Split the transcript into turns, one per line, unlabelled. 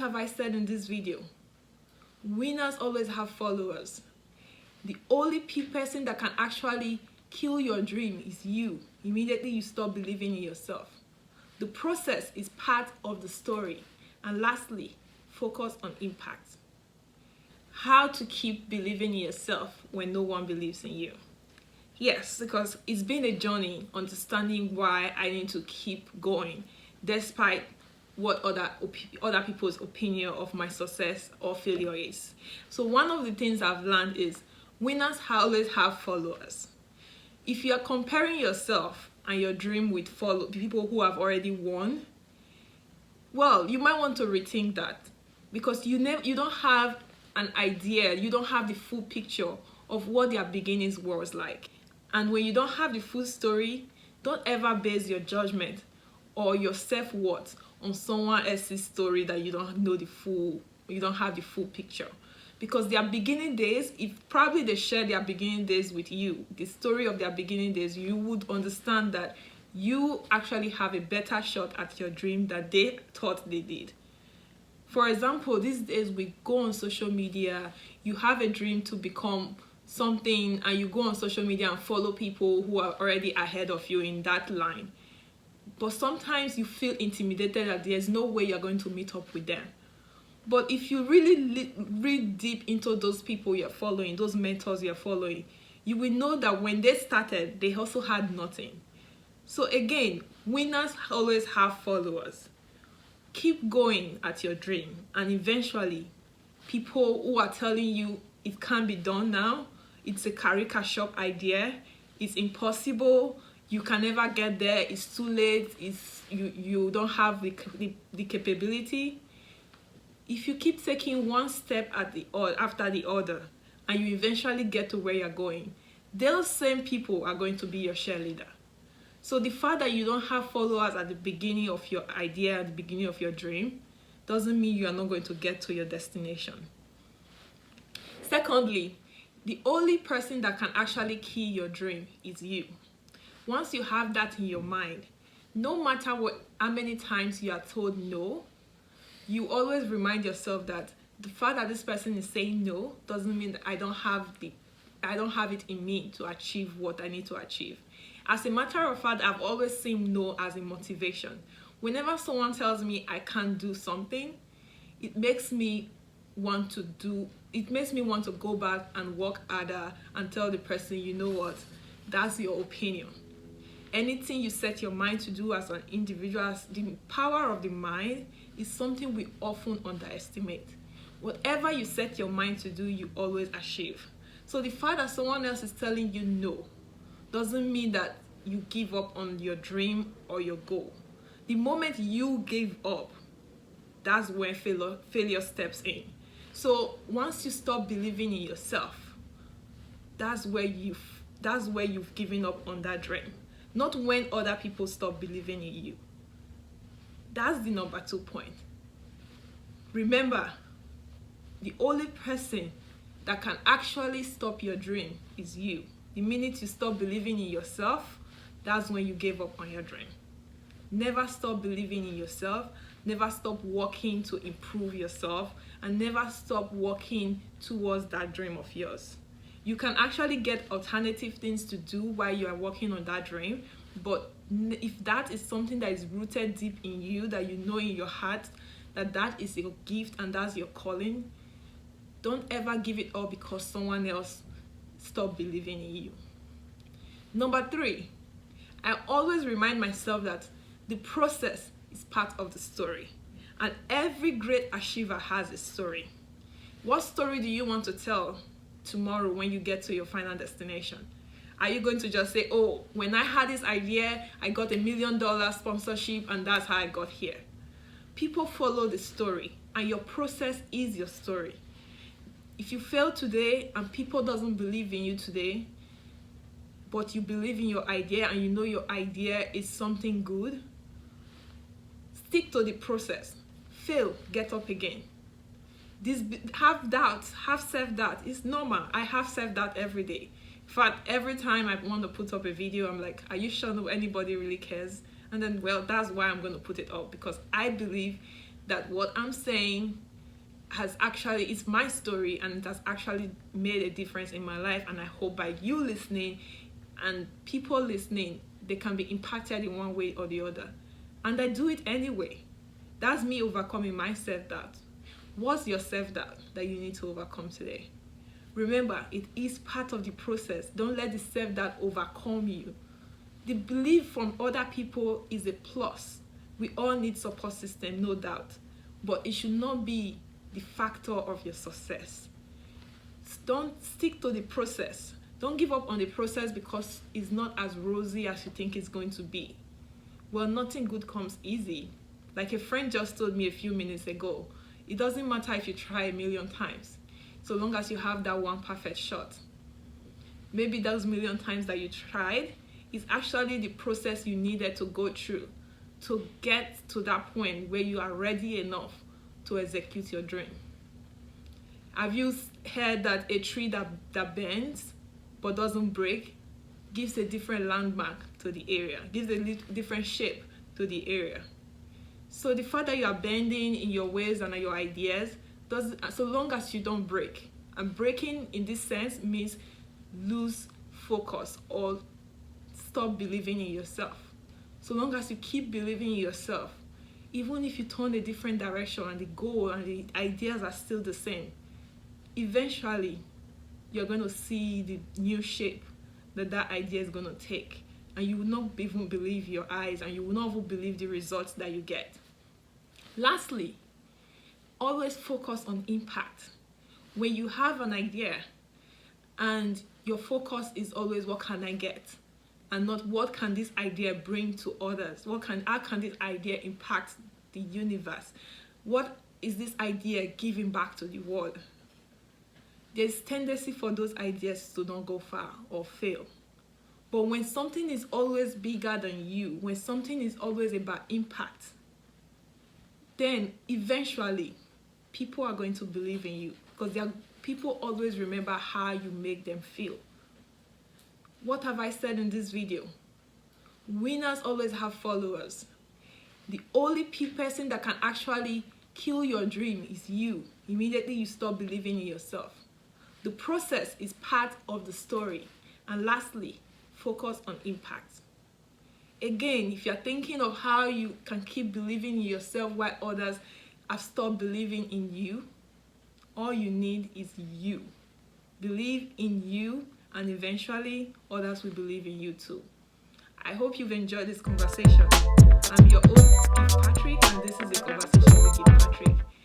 have I said in this video? Winners always have followers. The only person that can actually kill your dream is you. Immediately you stop believing in yourself. The process is part of the story. And lastly, focus on impact. How to keep believing in yourself when no one believes in you. Yes, because it's been a journey understanding why I need to keep going despite what other people's opinion of my success or failure is. So one of the things I've learned is winners always have followers. If you are comparing yourself and your dream with people who have already won, well, you might want to rethink that, because you don't have an idea, you don't have the full picture of what their beginnings was like. And when you don't have the full story, don't ever base your judgment or your self-worth on someone else's story that you don't have the full picture. Because their beginning days, if probably they share their beginning days with you, the story of their beginning days, you would understand that you actually have a better shot at your dream than they thought they did. For example, these days we go on social media, you have a dream to become something and you go on social media and follow people who are already ahead of you in that line. But sometimes you feel intimidated that there's no way you're going to meet up with them. But if you really read deep into those people you're following, those mentors you're following, you will know that when they started, they also had nothing. So again, winners always have followers. Keep going at your dream, and eventually people who are telling you it can't be done now, it's a caricature idea, it's impossible, you can never get there, it's too late, you don't have the capability. If you keep taking one step after the other and you eventually get to where you're going, those same people are going to be your cheerleader. So the fact that you don't have followers at the beginning of your idea, at the beginning of your dream, doesn't mean you are not going to get to your destination. Secondly, the only person that can actually kill your dream is you. Once you have that in your mind, no matter how many times you are told no, you always remind yourself that the fact that this person is saying no doesn't mean that I don't have it in me to achieve what I need to achieve. As a matter of fact, I've always seen no as a motivation. Whenever someone tells me I can't do something, it makes me want to go back and work harder and tell the person, you know what, that's your opinion. Anything you set your mind to do as an individual, the power of the mind is something we often underestimate. Whatever you set your mind to do, you always achieve. So the fact that someone else is telling you no doesn't mean that you give up on your dream or your goal. The moment you give up, that's when failure steps in. So once you stop believing in yourself, that's where you've given up on that dream. Not when other people stop believing in you. That's the number 2 point. Remember, the only person that can actually stop your dream is you. The minute you stop believing in yourself, that's when you gave up on your dream. Never stop believing in yourself. Never stop working to improve yourself, and never stop working towards that dream of yours. You can actually get alternative things to do while you are working on that dream, but if that is something that is rooted deep in you, that you know in your heart that is your gift and that's your calling, don't ever give it up because someone else stopped believing in you. Number 3, I always remind myself that the process is part of the story, and every great achiever has a story. What story do you want to tell tomorrow when you get to your final destination? Are you going to just say, oh, when I had this idea, I got $1 million sponsorship and that's how I got here? People follow the story, and your process is your story. If you fail today and people doesn't believe in you today, but you believe in your idea and you know your idea is something good, stick to the process. Fail, get up again. Have doubt, have self-doubt. It's normal. I have self-doubt every day. In fact, every time I want to put up a video, I'm like, are you sure anybody really cares? And then, well, that's why I'm going to put it up, because I believe that what I'm saying it's my story, and it has actually made a difference in my life. And I hope by you listening and people listening, they can be impacted in one way or the other. And I do it anyway. That's me overcoming my self-doubt. What's your self-doubt that you need to overcome today? Remember, it is part of the process. Don't let the self-doubt overcome you. The belief from other people is a plus. We all need support system, no doubt. But it should not be the factor of your success. Don't stick to the process. Don't give up on the process because it's not as rosy as you think it's going to be. Well, nothing good comes easy. Like a friend just told me a few minutes ago, it doesn't matter if you try a million times, so long as you have that one perfect shot. Maybe those million times that you tried is actually the process you needed to go through to get to that point where you are ready enough to execute your dream. Have you heard that a tree that bends but doesn't break gives a different landmark to the area, gives a different shape to the area? So the fact that you are bending in your ways and your ideas, so long as you don't break. And breaking in this sense means lose focus or stop believing in yourself. So long as you keep believing in yourself, even if you turn a different direction and the goal and the ideas are still the same, eventually you're going to see the new shape that idea is going to take. And you will not even believe your eyes, and you will not even believe the results that you get. Lastly, always focus on impact. When you have an idea and your focus is always what can I get, and not what can this idea bring to others, how can this idea impact the universe, what is this idea giving back to the world, there's tendency for those ideas to not go far or fail. But when something is always bigger than you, when something is always about impact, then eventually people are going to believe in you, because people always remember how you make them feel. What have I said in this video? Winners always have followers. The only person that can actually kill your dream is you. Immediately you stop believing in yourself. The process is part of the story. And lastly, focus on impact. Again, if you're thinking of how you can keep believing in yourself while others have stopped believing in you, all you need is you. Believe in you, and eventually others will believe in you too. I hope you've enjoyed this conversation. I'm your host, Gift Patrick, and this is a conversation with Gift Patrick.